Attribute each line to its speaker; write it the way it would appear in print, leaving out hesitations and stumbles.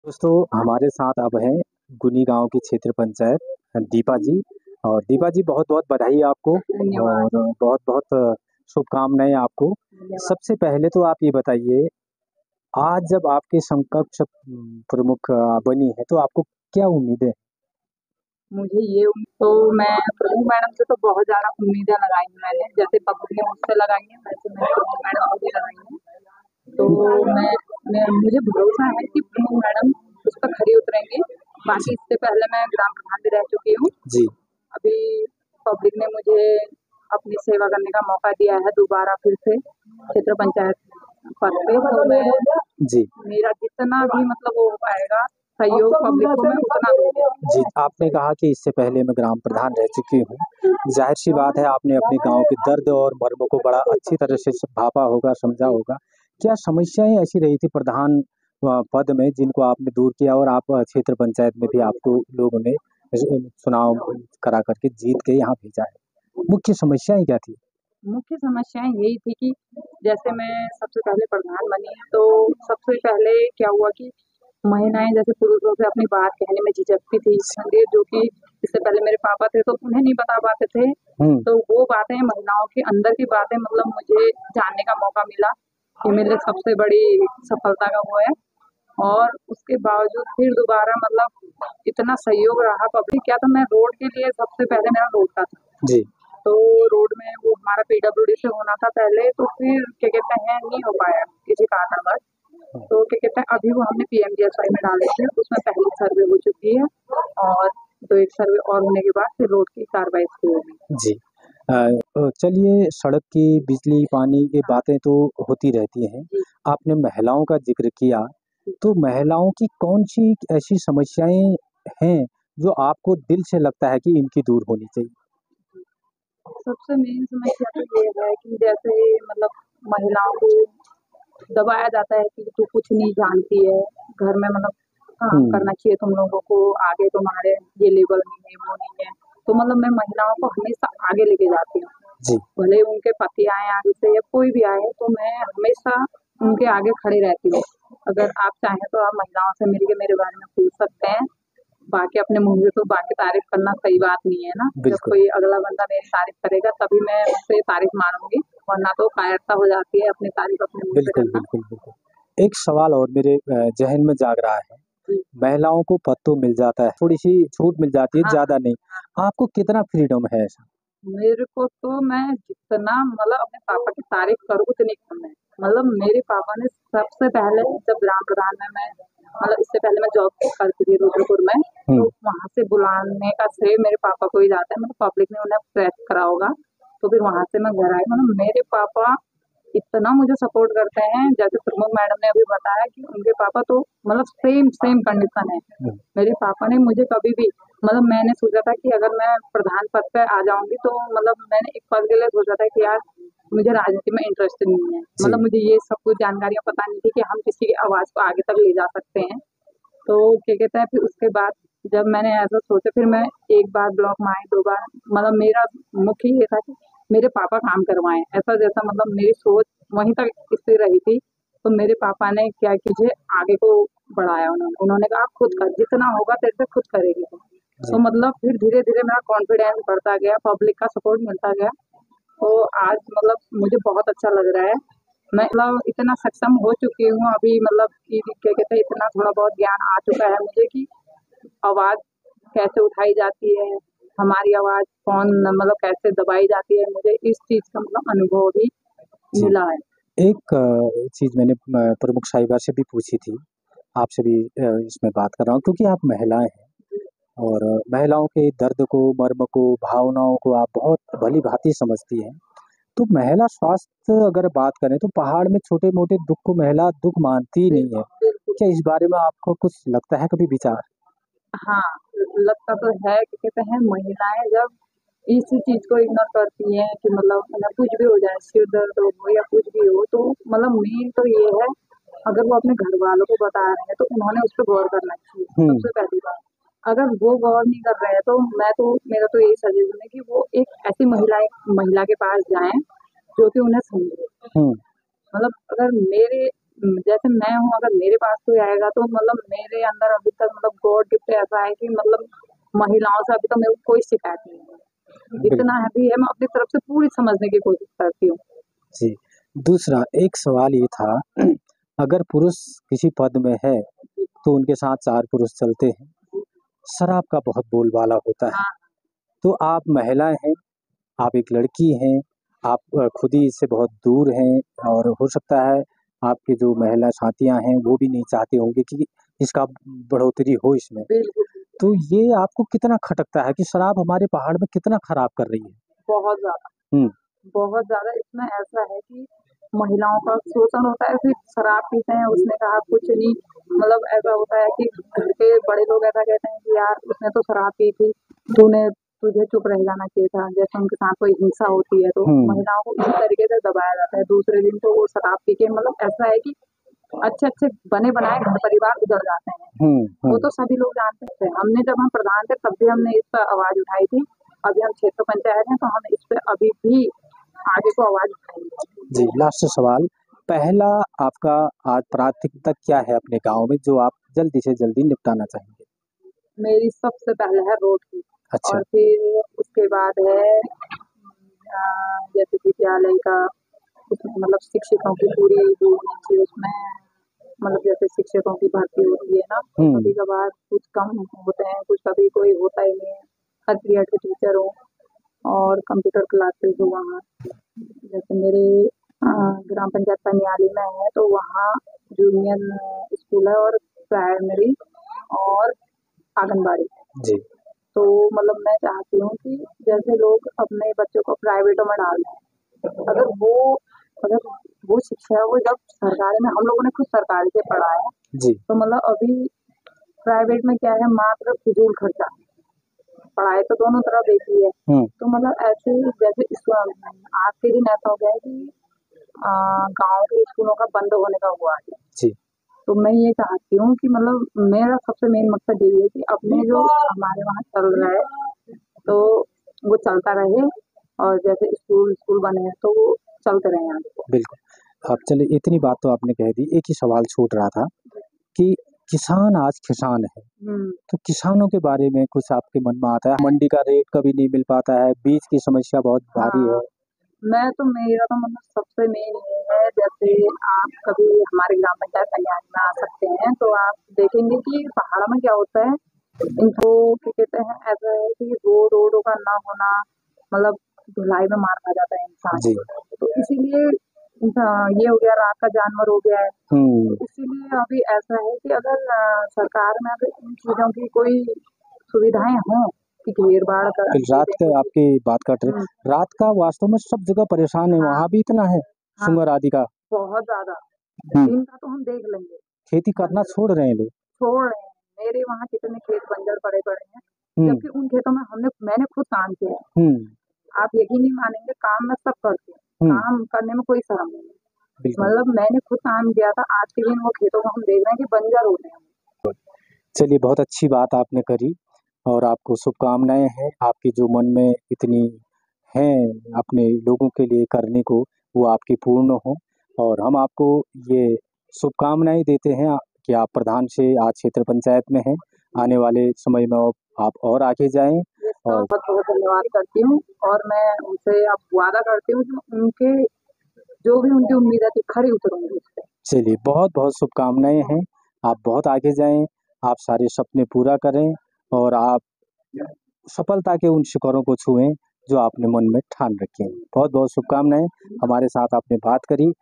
Speaker 1: दोस्तों हमारे साथ अब हैं गुनी गांव की क्षेत्र पंचायत दीपा जी। और दीपा जी, बहुत बहुत बधाई आपको
Speaker 2: धन्यवाद।
Speaker 1: और बहुत बहुत शुभकामनाएं आपको।
Speaker 2: धन्यवाद।
Speaker 1: सबसे पहले तो आप ये बताइए, आज जब आपके समकक्ष प्रमुख बनी है तो आपको क्या उम्मीद है?
Speaker 2: मुझे ये तो मैं प्रभु मैडम से तो बहुत ज़्यादा उम्मीदें लगाई हैं मैंने, जैसे पब्लिक ने मुझसे लगाई हैं वैसे मैंने प्रभु मैडम से भी लगाई हैं। तो मैं मुझे भरोसा है कि प्रभु मैडम उस पर खरी उतरेंगी।
Speaker 1: जी
Speaker 2: बाकी इससे पहले मैं ग्राम प्रधान भी रह चुकी हूँ।
Speaker 1: जी
Speaker 2: अभी पब्लिक ने मुझे अपनी सेवा करने का मौका दिया है दोबारा फिर से क्षेत्र पंचायत पद पे, तो मैं
Speaker 1: जी
Speaker 2: मेरा जितना भी मतलब वो हो पाएगा सहयोग पब्लिक को मैं उतना दूंगी।
Speaker 1: जी। आपने कहा कि इससे पहले मैं ग्राम प्रधान रह चुकी हूँ। जाहिर सी बात है, आपने अपने गांव के दर्द और मर्म को बड़ा अच्छी तरह से भापा होगा, समझा होगा। क्या समस्याएं ऐसी रही थी प्रधान पद में जिनको आपने दूर किया और आप क्षेत्र पंचायत में भी आपको लोगों ने चुनाव करा करके जीत के यहाँ भेजा है? मुख्य समस्याएं क्या थी?
Speaker 2: मुख्य समस्याएं यही थी कि जैसे मैं सबसे पहले प्रधान बनी तो सबसे पहले क्या हुआ कि महिलाएं जैसे पुरुषों से अपनी बात कहने में झिझकती थी, जो कि इससे पहले मेरे पापा थे तो उन्हें नहीं बता पाते थे।
Speaker 1: हम्म।
Speaker 2: तो वो बातें महिलाओं के अंदर की बातें मतलब मुझे जानने का मौका मिला, ये मेरे लिए सबसे बड़ी सफलता का वो है। और उसके बावजूद फिर दोबारा मतलब इतना सहयोग रहा पब्लिक, क्या तो मैं रोड के लिए सबसे पहले मेरा रोड का था।
Speaker 1: जी
Speaker 2: तो रोड में वो हमारा पीडब्ल्यूडी से होना था पहले, तो फिर क्या कहते हैं नहीं हो पाया किसी कारणवश। तो क्या कहते हैं अभी वो हमने पीएमजीएसवाई में डाले थे, उसमें पहली सर्वे हो चुकी है और दो एक सर्वे और होने के बाद फिर रोड की कार्रवाई शुरू होगी।
Speaker 1: जी। चलिए, सड़क की, बिजली, पानी की बातें तो होती रहती हैं।
Speaker 2: जी।
Speaker 1: आपने महिलाओं का ज़िक्र किया, तो महिलाओं की कौन-सी ऐसी समस्याएँ हैं, जो आपको दिल से लगता है कि इनकी दूर होनी चाहिए?
Speaker 2: सबसे मेन समस्या तो ये है कि जैसे मतलब महिलाओं को दबाया जाता है कि तू कुछ नहीं जानती है, घर में मतलब काम करना चाहिए तुम लोगों को, आगे तुम्हारे ये लेवल नहीं है, वो नहीं है। तो मतलब मैं महिलाओं को हमेशा आगे लेके जाती हूँ।
Speaker 1: जी,
Speaker 2: भले उनके पति आए आगे से या कोई भी आए, तो मैं हमेशा उनके आगे खड़ी रहती हूँ। अगर आप चाहें तो आप महिलाओं से मिलके मेरे बारे में पूछ सकते हैं। बाकी अपने मुँह से तो बाकी तारीफ करना सही बात नहीं है ना। जब
Speaker 1: बिल्कुल।
Speaker 2: कोई अगला बंदा मेरी तारीफ करेगा तभी मैं उससे तारीफ मानूंगी, वरना तो कायरता हो जाती है अपनी तारीफ अपने मुँह से
Speaker 1: बिल्कुल,
Speaker 2: करना।
Speaker 1: बिल्कुल, बिल्कुल। एक सवाल और मेरे ज़हन में जाग रहा है।
Speaker 2: जी।
Speaker 1: महिलाओं को पद तो मिल जाता है, थोड़ी-सी छूट मिल जाती है,
Speaker 2: हाँ,
Speaker 1: ज़्यादा नहीं।
Speaker 2: हाँ।
Speaker 1: आपको कितना फ्रीडम है ऐसा?
Speaker 2: मेरे को तो मैं जितना मतलब अपने पापा की तारीफ करूँ उतनी कम है। मतलब मेरे पापा ने सबसे पहले जब ग्राम प्रधान में मैं मतलब इससे पहले मैं जॉब करती थी रुद्रपुर में,
Speaker 1: हुँ,
Speaker 2: तो वहाँ से बुलाने का श्रेय मेरे पापा को ही जाता है। मतलब पब्लिक ने उन्हें प्रेस करा होगा, तो फिर वहाँ से मैं घर आई। मतलब मेरे पापा इतना मुझे सपोर्ट करते हैं, जैसे प्रमुख मैडम ने अभी बताया कि उनके पापा तो मतलब सेम सेम कंडीशन है।
Speaker 1: हुँ,
Speaker 2: मेरे पापा ने मुझे कभी भी मतलब मैंने सोचा था कि अगर मैं प्रधान पद पे आ जाऊंगी तो मतलब मैंने एक पद के लिए सोचा था कि यार मुझे राजनीति में इंटरेस्ट नहीं है।
Speaker 1: जी,
Speaker 2: मतलब मुझे ये सब कुछ जानकारियां पता नहीं थी कि हम किसी की आवाज को आगे तक ले जा सकते हैं। तो क्या कहते हैं फिर उसके बाद जब मैंने ऐसा सोचा, फिर मैं एक बार ब्लॉक में आई, दो बार मतलब मेरा मुख्य ये था कि मेरे पापा काम करवाएं, ऐसा जैसा मतलब मेरी सोच वहीं तक स्थिर रही थी। तो मेरे पापा ने क्या कीजिए आगे को बढ़ाया, उन्होंने उन्होंने कहा "आप खुद कर, जितना होगा तेरे से खुद करेगी तुम"।
Speaker 1: जी,
Speaker 2: तो मतलब फिर धीरे धीरे मेरा कॉन्फिडेंस बढ़ता गया, पब्लिक का सपोर्ट मिलता गया। तो आज मतलब मुझे बहुत अच्छा लग रहा है। मैं मतलब इतना सक्षम हो चुकी हूँ अभी, मतलब कि क्या कहते हैं इतना थोड़ा बहुत ज्ञान आ चुका है मुझे कि आवाज़ कैसे उठाई जाती है, हमारी आवाज़ कौन मतलब कैसे दबाई जाती है, मुझे इस चीज़ का मतलब अनुभव भी
Speaker 1: जी।
Speaker 2: मिला है।
Speaker 1: एक चीज़ मैंने प्रमुख साहिबा से भी पूछी थी, आपसे भी इसमें बात कर रहा हूँ क्योंकि आप महिलाएँ हैं और महिलाओं के दर्द को, मर्म को, भावनाओं को आप बहुत भली-भाँति समझती हैं। तो महिला स्वास्थ्य अगर बात करें तो पहाड़ में छोटे-मोटे दुःख को महिला दुःख मानती ही नहीं है।
Speaker 2: बिल्कुल, बिल्कुल।
Speaker 1: क्या इस बारे में आपको कुछ लगता है कभी विचार?
Speaker 2: हाँ, लगता तो है कि कहते हैं महिलाएँ जब इसी चीज़ को इग्नोर करती हैं कि मतलब कुछ भी हो जाए, सिर दर्द हो या कुछ भी हो, तो मतलब मेन तो ये है, अगर वो अपने घर वालों को बता रहे हैं तो उन्होंने उस पे गौर करना चाहिए,
Speaker 1: हुँ,
Speaker 2: सबसे पहली बात। अगर वो गौर नहीं कर रहे हैं तो मेरा तो यही सजेशन है कि वो एक ऐसी महिला के पास जाएँ जो कि उन्हें समझे।
Speaker 1: हुँ,
Speaker 2: मतलब अगर जैसे मैं हूँ, अगर मेरे पास कोई आएगा तो मतलब मेरे अंदर अभी तक मतलब गॉड गिफ्ट ऐसा है कि मतलब महिलाओं से अभी तक मेरे को कोई शिकायत नहीं है।
Speaker 1: बिल्कुल।
Speaker 2: जितना है भी है मैं अपनी तरफ से पूरी समझने की कोशिश करती हूँ।
Speaker 1: जी। दूसरा एक सवाल ये था अगर पुरुष किसी पद में है तो उनके साथ 4 पुरुष चलते हैं। शराब का बहुत बोलबाला होता है।
Speaker 2: हाँ,
Speaker 1: तो आप महिला हैं, आप एक लड़की हैं, आप खुद ही इससे बहुत दूर हैं और हो सकता है आपके जो महिला साथियाँ हैं वो भी नहीं चाहते होंगे कि इसका बढ़ोतरी हो इसमें।
Speaker 2: बिल्कुल,
Speaker 1: तो ये आपको कितना खटकता है कि शराब हमारे पहाड़ में कितना खराब कर रही है?
Speaker 2: बहुत ज़्यादा,
Speaker 1: हुँ,
Speaker 2: बहुत ज़्यादा इसमें ऐसा है कि महिलाओं का शोषण होता है, फिर शराब पीते हैं, उसने कहा कुछ नहीं, मतलब ऐसा होता है कि घर के बड़े लोग ऐसा कहते हैं कि यार उसने तो शराब पी थी, तुझे चुप रह जाना चाहिए था। जैसे उनके साथ कोई हिंसा होती है तो
Speaker 1: हुँ,
Speaker 2: महिलाओं को इसी तरीके से दबाया जाता है। दूसरे दिन तो वो शराब पी के मतलब ऐसा है कि अच्छे-अच्छे बने-बनाए घर परिवार उजड़ जाते हैं।
Speaker 1: हुँ,
Speaker 2: वो
Speaker 1: हुँ।
Speaker 2: तो सभी लोग जानते थे। हमने जब हम प्रधान थे तब भी हमने इस पर आवाज़ उठाई थी। अभी हम क्षेत्र पंचायत हैं तो हम इस पे अभी भी आगे को आवाज़ उठाएँगे।
Speaker 1: जी, लास्ट सवाल। पहला आपका आज प्राथमिकता क्या है अपने गाँव में जो आप जल्दी से जल्दी निपटाना चाहेंगे?
Speaker 2: मेरी सबसे पहले है रोड की
Speaker 1: अच्छा,
Speaker 2: और फिर उसके बाद है जैसे विद्यालय का उसमें मतलब शिक्षकों की पूरी वो होनी चाहिए उसमें, मतलब जैसे शिक्षकों की भर्ती होती है ना, तो
Speaker 1: हुँ,
Speaker 2: कभी-कभार कुछ कम होते हैं, कुछ कभी कोई होता ही नहीं है। हर पीरियड के टीचर हों और कंप्यूटर क्लासेस हो वहाँ। जैसे मेरे ग्राम पंचायत पनियाली में है तो वहाँ जूनियर स्कूल है और प्राइमरी और आंगनबाड़ी।
Speaker 1: जी,
Speaker 2: तो मतलब मैं चाहती हूँ कि जैसे लोग अपने बच्चों को प्राइवेटों में डाल रहे हैं, अगर वो शिक्षा वो जब सरकारी में हम लोगों ने खुद सरकारी से पढ़ा है,
Speaker 1: जी,
Speaker 2: तो मतलब अभी प्राइवेट में क्या है मात्र फिजूल खर्चा, पढ़ाई तो दोनों तरफ एक ही है।
Speaker 1: हुँ,
Speaker 2: तो मतलब ऐसे ही जैसे आज के दिन ऐसा हो गया है कि गाँव के स्कूलों का बंद होने का हुआ है।
Speaker 1: जी,
Speaker 2: तो मैं ये चाहती हूँ कि मतलब मेरा सबसे मेन मकसद यही है कि अपने जो हमारे वहाँ चल रहा है तो वो चलता रहे और जैसे स्कूल बने हैं तो वो चलते रहें आगे को।
Speaker 1: बिल्कुल। अब चलिए इतनी बात तो आपने कह दी, एक ही सवाल छूट रहा था कि किसान आज किसान है,
Speaker 2: हुँ।
Speaker 1: तो किसानों के बारे में कुछ आपके मन में आता है? मंडी का रेट कभी नहीं मिल पाता है, बीज की समस्या बहुत भारी है।
Speaker 2: हाँ, मेरा तो मतलब सबसे मेन ये है जैसे आप कभी हमारे ग्राम पंचायत कल्याण में आ सकते हैं तो आप देखेंगे कि पहाड़ में क्या होता है, इनको क्या कहते हैं ऐसा है कि रोडों का ना होना, मतलब धुलाई में मार खा जाता है इंसान।
Speaker 1: जी,
Speaker 2: तो इसीलिए ये हो गया रात का जानवर हो गया है।
Speaker 1: हुँ,
Speaker 2: तो इसीलिए अभी ऐसा है कि अगर सरकार में अगर इन चीज़ों की कोई सुविधाएँ हों कि घेर-बाड़ कर
Speaker 1: फिर
Speaker 2: दे
Speaker 1: रात
Speaker 2: दें
Speaker 1: का
Speaker 2: कुछ।
Speaker 1: आपकी बात काट रहे
Speaker 2: हुँ,
Speaker 1: रात का वास्तव में सब जगह परेशान है,
Speaker 2: हाँ,
Speaker 1: वहाँ भी इतना है,
Speaker 2: हाँ,
Speaker 1: सुअर आदि का।
Speaker 2: बहुत ज़्यादा।
Speaker 1: हुँ,
Speaker 2: दिन का तो हम देख लेंगे,
Speaker 1: खेती करना
Speaker 2: बंदर
Speaker 1: छोड़ रहे हैं लोग।
Speaker 2: छोड़ रहे हैं। मेरे वहाँ कितने खेत बंजर पड़े पड़े हैं,
Speaker 1: हुँ,
Speaker 2: जबकि उन खेतों में मैंने खुद काम किया है।
Speaker 1: हुँ,
Speaker 2: आप यकीन नहीं मानेंगे काम मैं सब करती हूँ,
Speaker 1: हुँ,
Speaker 2: काम करने में कोई शर्म नहीं है।
Speaker 1: बिल्कुल।
Speaker 2: मतलब मैंने खुद काम किया था, आज के दिन वो खेतों में हम देख रहे हैं कि बंजर हो रहे हैं।
Speaker 1: चलिए बहुत अच्छी बात आपने करी और आपको शुभकामनाएँ हैं, आपकी जो मन में इतनी हैं अपने लोगों के लिए करने को, वो आपकी पूर्ण हो और हम आपको ये शुभकामनाएँ देते हैं कि आप प्रधान से आज क्षेत्र पंचायत में हैं, आने वाले समय में आप और आगे जाएँ
Speaker 2: इसका
Speaker 1: और
Speaker 2: बहुत-बहुत धन्यवाद करती हूँ और मैं उनसे अब वादा करती हूँ कि उनके जो भी उनकी उम्मीद है कि खरी उतरूँगी उस पे।
Speaker 1: चलिए बहुत-बहुत शुभकामनाएँ हैं, आप बहुत आगे जाएँ, आप सारे सपने पूरा करें और आप सफलता के उन शिखरों को छुएँ, जो आपने मन में ठान रखे हैं। बहुत-बहुत शुभकामनाएँ, हमारे साथ आपने बात करी।